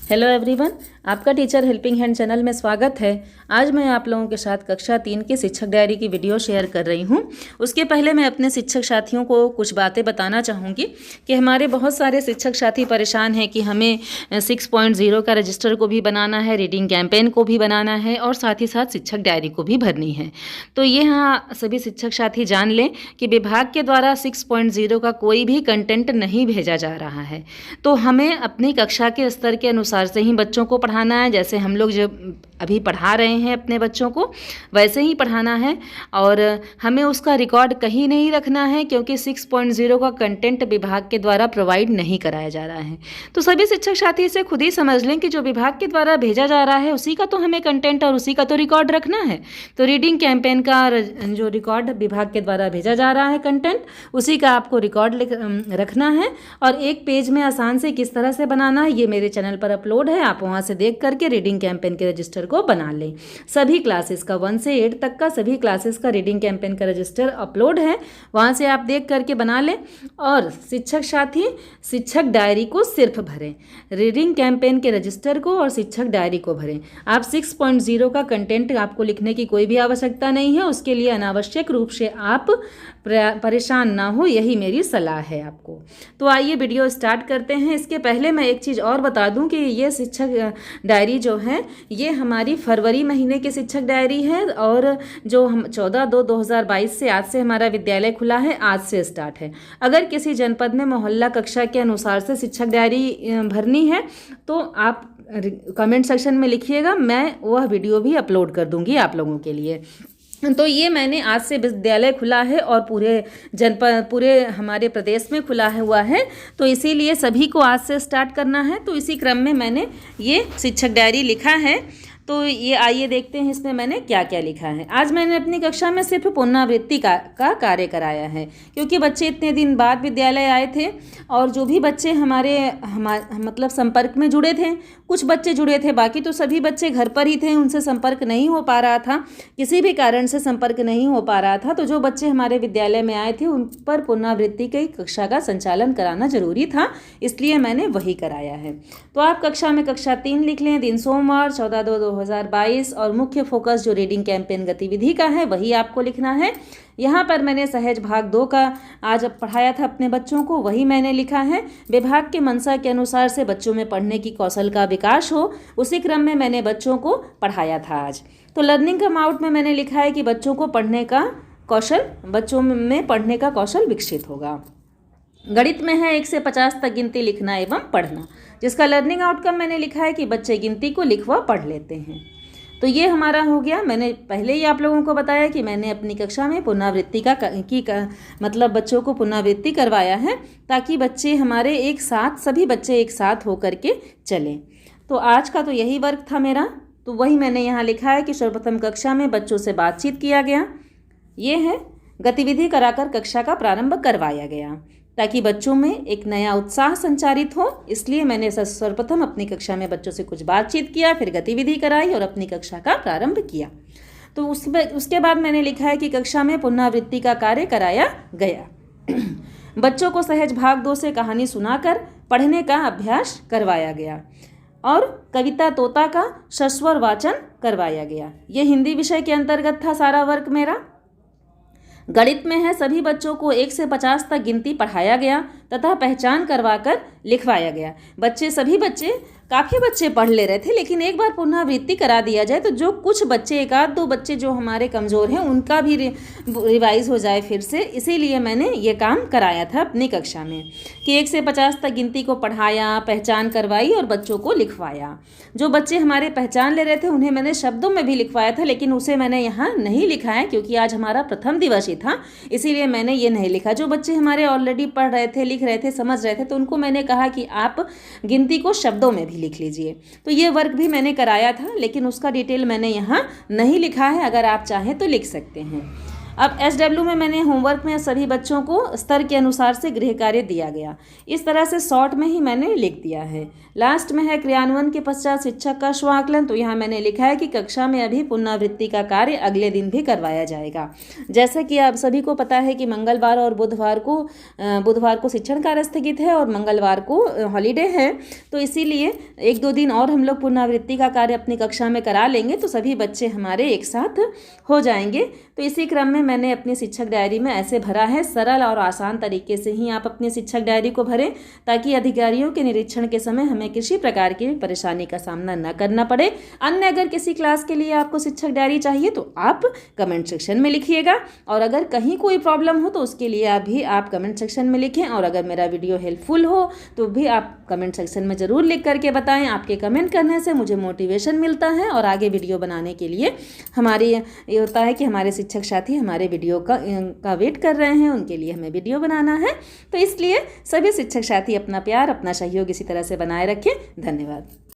Hello everyone, आपका teacher helping hand channel में स्वागत है। आज मैं आप लोगों के साथ कक्षा 3 की शिक्षक डायरी की वीडियो शेयर कर रही हूं। उसके पहले मैं अपने शिक्षक साथियों को कुछ बातें बताना चाहूँगी कि हमारे बहुत सारे शिक्षक साथी परेशान हैं कि हमें 6.0 का रजिस्टर को भी बनाना है, रीडिंग कैंपेन को भी बनाना है और साथ ही साथ शिक्षक डायरी को भी भरनी है। तो ये हाँ सभी शिक्षक साथी जान लें कि विभाग के द्वारा 6.0 का कोई भी कंटेंट नहीं भेजा जा रहा है। तो हमें अपनी कक्षा के स्तर के अनुसार से ही बच्चों को पढ़ाना है। जैसे हम लोग जब अभी पढ़ा रहे हैं अपने बच्चों को वैसे ही पढ़ाना है और हमें उसका रिकॉर्ड कहीं नहीं रखना है, क्योंकि 6.0 का कंटेंट विभाग के द्वारा प्रोवाइड नहीं कराया जा रहा है। तो सभी शिक्षक साथी इसे खुद ही समझ लें कि जो विभाग के द्वारा भेजा जा रहा है उसी का तो हमें कंटेंट और उसी का तो रिकॉर्ड रखना है। तो रीडिंग कैंपेन का जो रिकॉर्ड विभाग के द्वारा भेजा जा रहा है कंटेंट, उसी का आपको रिकॉर्ड रखना है। और एक पेज में आसान से किस तरह से बनाना है ये मेरे चैनल पर अपलोड है, आप वहाँ से देख करके रीडिंग कैंपेन के रजिस्टर को बना लें। सभी क्लासेस का 1 से 8 तक का सभी क्लासेस का रीडिंग कैंपेन का रजिस्टर अपलोड है, वहाँ से आप देख करके बना लें। और शिक्षक साथी शिक्षक डायरी को सिर्फ भरें, रीडिंग कैंपेन के रजिस्टर को और शिक्षक डायरी को भरें। आप 6.0 का कंटेंट आपको लिखने की कोई भी आवश्यकता नहीं है, उसके लिए अनावश्यक रूप से आप परेशान ना हो, यही मेरी सलाह है आपको। तो आइए वीडियो स्टार्ट करते हैं। इसके पहले मैं एक चीज़ और बता दूं कि ये शिक्षक डायरी जो है ये हमारी फरवरी महीने की शिक्षक डायरी है और जो हम 14/2/2022 से आज से हमारा विद्यालय खुला है, आज से स्टार्ट है। अगर किसी जनपद में मोहल्ला कक्षा के अनुसार से शिक्षक डायरी भरनी है तो आप कमेंट सेक्शन में लिखिएगा, मैं वह वीडियो भी अपलोड कर दूंगी आप लोगों के लिए। तो ये मैंने आज से विद्यालय खुला है और पूरे जनपद पूरे हमारे प्रदेश में खुला हुआ है, तो इसीलिए सभी को आज से स्टार्ट करना है। तो इसी क्रम में मैंने ये शिक्षक डायरी लिखा है। तो ये आइए देखते हैं इसमें मैंने क्या क्या लिखा है। आज मैंने अपनी कक्षा में सिर्फ पुनरावृत्ति का कार्य कराया है, क्योंकि बच्चे इतने दिन बाद विद्यालय आए थे और जो भी बच्चे हमारे मतलब संपर्क में जुड़े थे, कुछ बच्चे जुड़े थे, बाकी तो सभी बच्चे घर पर ही थे, उनसे संपर्क नहीं हो पा रहा था, किसी भी कारण से संपर्क नहीं हो पा रहा था। तो जो बच्चे हमारे विद्यालय में आए थे उन पर पुनरावृत्ति की कक्षा का संचालन कराना जरूरी था, इसलिए मैंने वही कराया है। तो आप कक्षा में कक्षा 3 लिख लें, दिन सोमवार 14/2/2022 और मुख्य फोकस जो रीडिंग कैंपेन गतिविधि का है वही आपको लिखना है। यहाँ पर मैंने सहज भाग 2 का आज पढ़ाया था अपने बच्चों को, वही मैंने लिखा है। विभाग के मंशा के अनुसार से बच्चों में पढ़ने की कौशल का विकास हो, उसी क्रम में मैंने बच्चों को पढ़ाया था आज। तो लर्निंग कम आउट में मैंने लिखा है कि बच्चों को पढ़ने का कौशल, बच्चों में पढ़ने का कौशल विकसित होगा। गणित में है 1 से 50 तक गिनती लिखना एवं पढ़ना, जिसका लर्निंग आउटकम मैंने लिखा है कि बच्चे गिनती को लिख व पढ़ लेते हैं। तो ये हमारा हो गया। मैंने पहले ही आप लोगों को बताया कि मैंने अपनी कक्षा में पुनरावृत्ति मतलब बच्चों को पुनरावृत्ति करवाया है, ताकि बच्चे हमारे एक साथ, सभी बच्चे एक साथ होकर के चलें। तो आज का तो यही वर्क था मेरा, तो वही मैंने यहाँ लिखा है कि सर्वप्रथम कक्षा में बच्चों से बातचीत किया गया, ये है गतिविधि कराकर कक्षा का प्रारंभ करवाया गया, ताकि बच्चों में एक नया उत्साह संचारित हो। इसलिए मैंने सर्वप्रथम अपनी कक्षा में बच्चों से कुछ बातचीत किया, फिर गतिविधि कराई और अपनी कक्षा का प्रारंभ किया। तो उसके बाद मैंने लिखा है कि कक्षा में पुनरावृत्ति का कार्य कराया गया। बच्चों को सहज भाग 2 से कहानी सुनाकर पढ़ने का अभ्यास करवाया गया और कविता तोता का सस्वर वाचन करवाया गया। ये हिंदी विषय के अंतर्गत था सारा वर्क मेरा। गणित में है सभी बच्चों को 1 से 50 तक गिनती पढ़ाया गया तथा पहचान करवाकर लिखवाया गया। सभी बच्चे काफ़ी बच्चे पढ़ ले रहे थे, लेकिन एक बार पुनरावृत्ति करा दिया जाए तो जो कुछ बच्चे, 1-2 बच्चे जो हमारे कमज़ोर हैं, उनका भी रिवाइज हो जाए फिर से। इसीलिए मैंने ये काम कराया था अपनी कक्षा में कि 1 से 50 तक गिनती को पढ़ाया, पहचान करवाई और बच्चों को लिखवाया। जो बच्चे हमारे पहचान ले रहे थे उन्हें मैंने शब्दों में भी लिखवाया था, लेकिन उसे मैंने यहाँ नहीं लिखा है क्योंकि आज हमारा प्रथम दिवस ही था, इसीलिए मैंने ये नहीं लिखा। जो बच्चे हमारे ऑलरेडी पढ़ रहे थे, लिख रहे थे, समझ रहे थे, तो उनको मैंने कहा कि आप गिनती को शब्दों में भी लिख लीजिए। तो ये वर्क भी मैंने कराया था, लेकिन उसका डिटेल मैंने यहाँ नहीं लिखा है, अगर आप चाहें तो लिख सकते हैं। अब SW में मैंने होमवर्क में सभी बच्चों को स्तर के अनुसार से गृह कार्य दिया गया। इस तरह से शॉर्ट में ही मैंने लिख दिया है। लास्ट में है क्रियान्वयन के पश्चात शिक्षक का स्वाकलन। तो यहाँ मैंने लिखा है कि कक्षा में अभी पुनरावृत्ति का कार्य अगले दिन भी करवाया जाएगा। जैसा कि आप सभी को पता है कि मंगलवार और बुधवार को शिक्षण कार्य स्थगित है और मंगलवार को हॉलीडे है, तो इसीलिए 1-2 दिन और हम लोग पुनरावृत्ति का कार्य अपनी कक्षा में करा लेंगे तो सभी बच्चे हमारे एक साथ हो जाएंगे। तो इसी क्रम में मैंने अपनी शिक्षक डायरी में ऐसे भरा है। सरल और आसान तरीके से ही आप अपनी शिक्षक डायरी को भरें ताकि अधिकारियों के निरीक्षण के समय हमें किसी प्रकार की परेशानी का सामना न करना पड़े। अन्य अगर किसी क्लास के लिए आपको शिक्षक डायरी चाहिए तो आप कमेंट सेक्शन में लिखिएगा, और अगर कहीं कोई प्रॉब्लम हो तो उसके लिए आप कमेंट सेक्शन में लिखें। और अगर मेरा वीडियो हेल्पफुल हो तो भी आप कमेंट सेक्शन में ज़रूर लिख करके बताएं। आपके कमेंट करने से मुझे मोटिवेशन मिलता है और आगे वीडियो बनाने के लिए ये होता है कि हमारे शिक्षक साथी हमारे वीडियो का वेट कर रहे हैं, उनके लिए हमें वीडियो बनाना है। तो इसलिए सभी शिक्षक साथी अपना प्यार, अपना सहयोग इसी तरह से बनाए रखें। धन्यवाद।